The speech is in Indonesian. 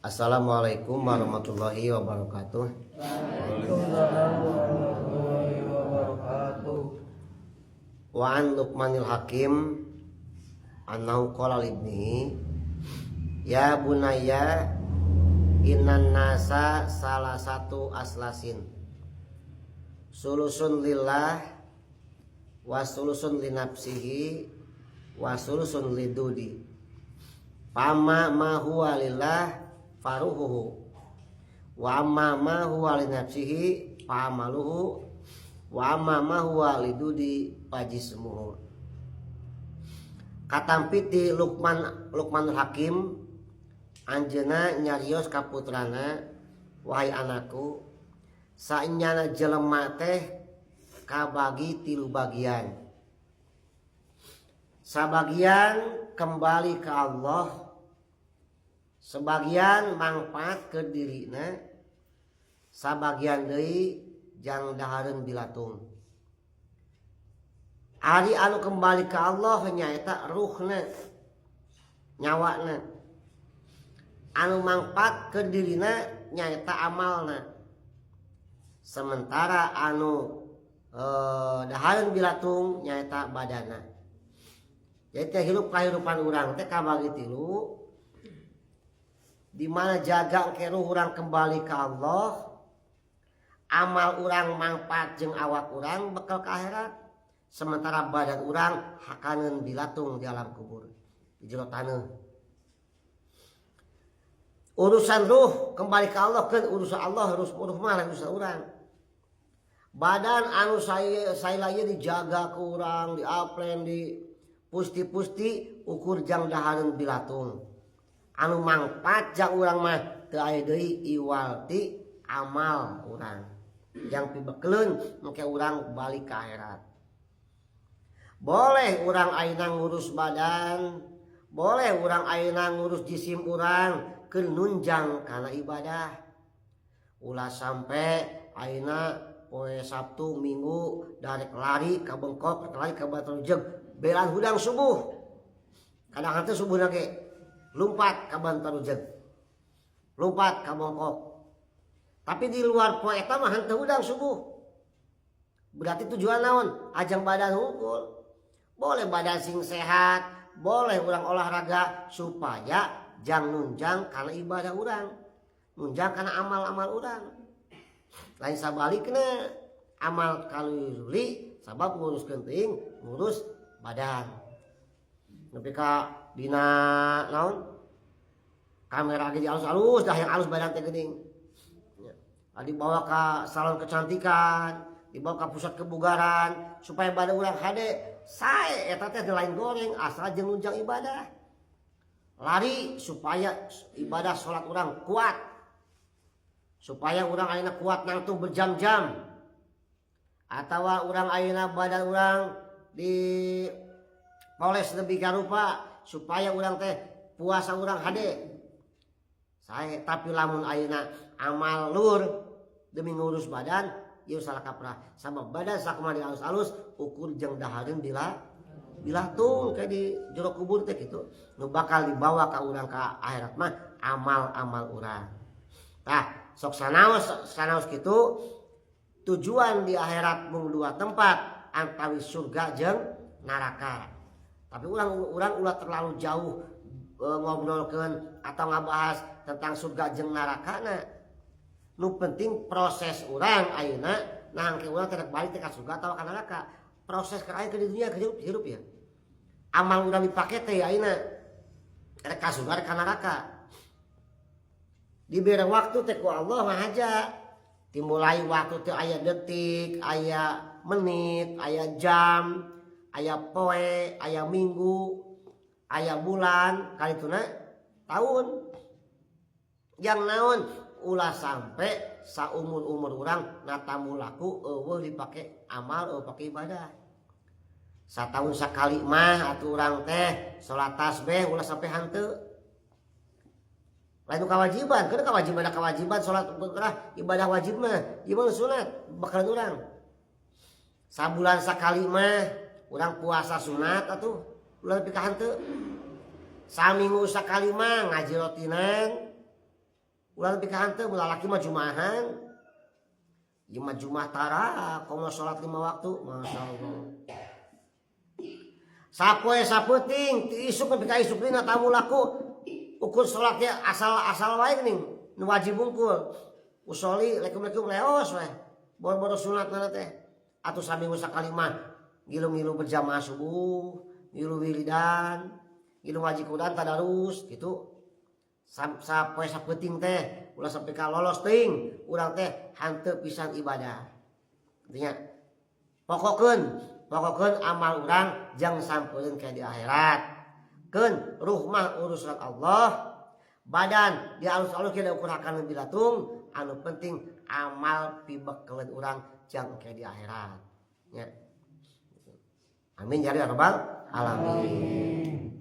Assalamualaikum warahmatullahi wabarakatuh. Waalaikumsalam warahmatullahi wabarakatuh. Wa an Luqmanil Hakim annahu qala libnihi ya bunayya innan nasa salah satu aslasin sulusun lillah wa sulusun linafsihi wa sulusun lidudi fama ma huwa lillah faruhuhu wa amma ma huwa linafsihi fa'amaluhu wa amma ma huwa lidudi fajismuhu. Katampiti Luqmanul Hakim anjeuna nyarios ka putrana, wahai anakku, saenyana jelema teh kabagi 3 bagian. Sabagian kembali ke Allah, sebagian manfaat ke dirina, sabagian deui jang dahareun bilatung. Ari anu kembali ke Allah nyaeta ruhna, nyawana. Anu manfaat ke dirina nyaeta amalna. Sementara anu dahareun bilatung nyaeta badana. Jadi hirup kahirupan urang teh kabagi 3, di mana jaga ke ruh urang kembali ke Allah, amal urang manfaat jeung awak urang bekal ke akhirat, sementara badan urang hakaneun bilatung di alam kubur di jero taneuh. Urusan ruh kembali ke Allah kan urusan Allah, urus mah urusan urang. Badan anu saya laya dijaga ke urang, diaplen, di pusti-pusti ukur jang dahareun bilatung. Anu manfaat jang urang mah teu aya deui iwal ti amal urang. Jang pibekleun make urang balik ke akhirat. Boleh urang ayeuna ngurus badan, boleh urang ayeuna ngurus jisim urang keun nunjang kana ibadah. Ulah sampe ayeuna poe Sabtu Minggu darek lari ka Bengkok, lari ka Baturujeg, belan hudang subuh. Kadang henteu subuhna ge lumpat ka Baturujeg, lumpat ka Bengkok. Tapi di luar poe eta mah henteu hudang subuh. Berarti tujuan naon? Ajang badan hungkul. Boleh badan sing sehat, boleh urang olahraga supaya jang nunjang kana ibadah urang, nunjang kana amal-amal urang. Lain sabalikna amal kaluli sabab nguruskeun teuing ngurus badan. Nepi ka dina naon? Kamera ge alus-alus dah yang alus badan teh geuning. Dibawa ka salon kecantikan, dibawa ka pusat kebugaran supaya badan urang hade. Sae eta teh lain goreng asal jeung nunjang ibadah. Lari supaya ibadah salat urang kuat. Supaya urang ayeuna kuat nangtung berjam-jam. Atawa urang ayeuna badan urang di poles demikian rupa supaya urang teh puasa urang hade. Sae tapi lamun ayeuna amal lur demi ngurus badan ieu salah kaprah. Sabab badan sakumaha alus-alus ukur jeung dahareun bilatung kayak di jero kubur teh kitu. Nu bakal dibawa ka urang ka akhirat mah amal-amal urang. Tah, sok sanaos kitu tujuan di akhirat mung 2 tempat antawis surga jeung neraka. Tapi urang ulah terlalu jauh ngobrolkeun atau ngabahas tentang surga jeung nerakana. Nu penting proses urang ayeuna nangke urang teh balik teh ka surga atawa ka neraka. Proses ke ke di dunia hirup ya. Amal urang dipake teh ayeuna rek ka surga rek ka neraka. Diberi waktu teh ku Allah mah aja. Dimulai waktu teh aya detik, aya menit, aya jam, aya poe, aya minggu, aya bulan, kalituna tahun. Yang naon ulah sampai saumur-umur urang natamu laku eueuh dipake amal, eueuh pake ibadah. Satahun sakali mah atuh urang teh salat tasbih ulah sampai hanteu. Lain kewajiban, kada kewajiban salat ibadah wajib mah, ieu sunat bakalan urang. Sabulan sakali mah urang puasa sunat atuh ulah nepi ka hanteu. Saminggu sakali mah ngaji rotinan ulah lebih ka hanteu ulah laki mah jumahan. Ieu mah Jumat tara komo salat 5 waktu, masyaallah. Sapoe sapeuting ti isuk nepi ka isuk dina tamu laku ukur salat ge asal wae geuning nu wajib bungkul. Usoli lekum-lekum leos we. Bor-bor sunat na teh. Atuh saminggu sakali mah ngilu-ngilu berjamaah subuh, ngilu wiridan, ngilu ngaji Quran tadarus gitu. Sapoe sapeuting teh ulah sampai ka lolos teuing urang teh hanteu pisan ibadah. Artinya pokokkeun amal urang jang sampeureun kayak di akhirat. Keun ruh mah urusan Allah. Badan di alus-alus kita ukur akan bilatung. Anu penting amal pibekkeun urang jang kayak di akhirat. Ya. Amin ya rabbal alamin.